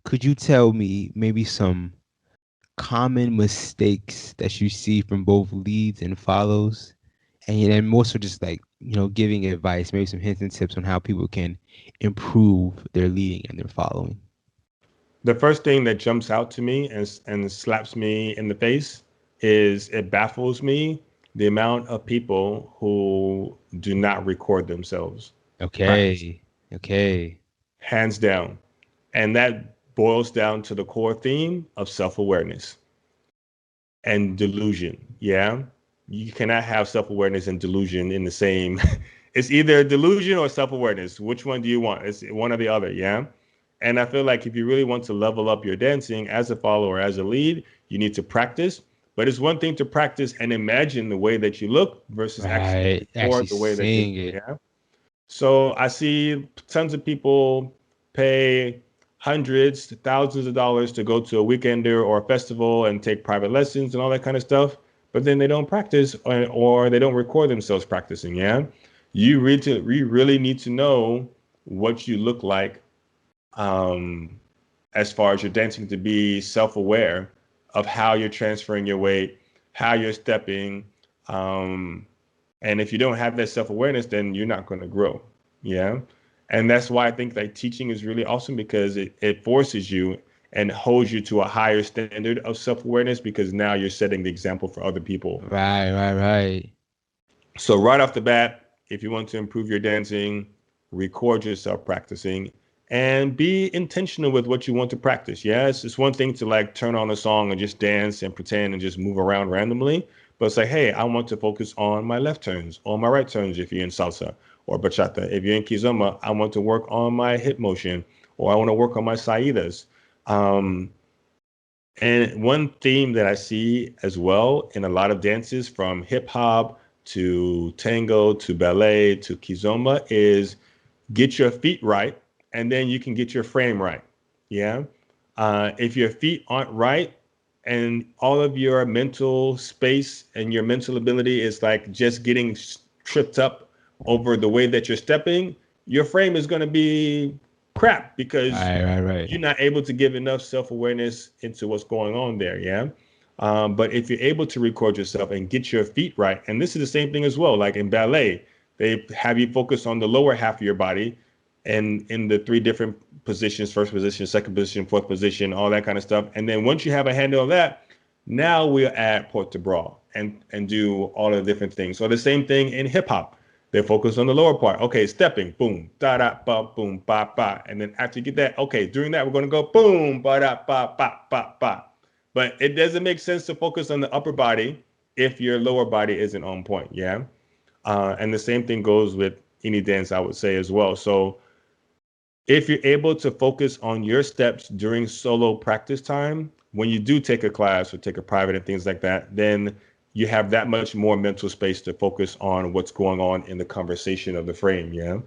could you tell me maybe some common mistakes that you see from both leads and follows? And then more so just like, giving advice, maybe some hints and tips on how people can improve their leading and their following. The first thing that jumps out to me and slaps me in the face is it baffles me the amount of people who do not record themselves practice, Okay. Okay. hands down. And that boils down to the core theme of self-awareness and delusion. Yeah. You cannot have self-awareness and delusion in the same. It's either delusion or self-awareness. Which one do you want? It's one or the other. Yeah. And I feel like if you really want to level up your dancing as a follower, as a lead, you need to practice. But it's one thing to practice and imagine the way that you look versus actually Right. Actually record the way that you seeing look. it. Yeah. So I see tons of people pay hundreds to thousands of dollars to go to a weekender or a festival and take private lessons and all that kind of stuff, but then they don't practice or they don't record themselves practicing. Yeah, you really need to know what you look like, um, as far as your dancing, to be self-aware of how you're transferring your weight, how you're stepping, um, and if you don't have that self-awareness, then you're not going to grow. Yeah. And that's why I think like teaching is really awesome because it forces you and holds you to a higher standard of self-awareness because now you're setting the example for other people. Right, right, right. So right off the bat, if you want to improve your dancing, record yourself practicing and be intentional with what you want to practice. Yes, it's one thing to like turn on a song and just dance and pretend and just move around randomly. But it's like, hey, I want to focus on my left turns or my right turns if you're in salsa or bachata. If you're in kizomba, I want to work on my hip motion or I want to work on my saidas. Um, and one theme that I see as well in a lot of dances from hip hop to tango to ballet to kizomba is get your feet right and then you can get your frame right. Yeah. If your feet aren't right and all of your mental space and your mental ability is like just getting tripped up over the way that you're stepping, your frame is going to be crap because Right, right, right. you're not able to give enough self-awareness into what's going on there. Yeah. But if you're able to record yourself and get your feet right, and this is the same thing as well, like in ballet, they have you focus on the lower half of your body and in the three different positions: first position, second position, fourth position, all that kind of stuff. And then once you have a handle of that, now we'll add port de bras and do all the different things. So the same thing in hip hop. They're focused on the lower part. Okay, stepping, boom, da da ba, boom, ba ba. And then after you get that, okay, during that we're gonna go boom, ba da ba ba ba ba. But it doesn't make sense to focus on the upper body if your lower body isn't on point. Yeah. And the same thing goes with any dance, I would say as well. So if you're able to focus on your steps during solo practice time, when you do take a class or take a private and things like that, then you have that much more mental space to focus on what's going on in the conversation of the frame. Yeah.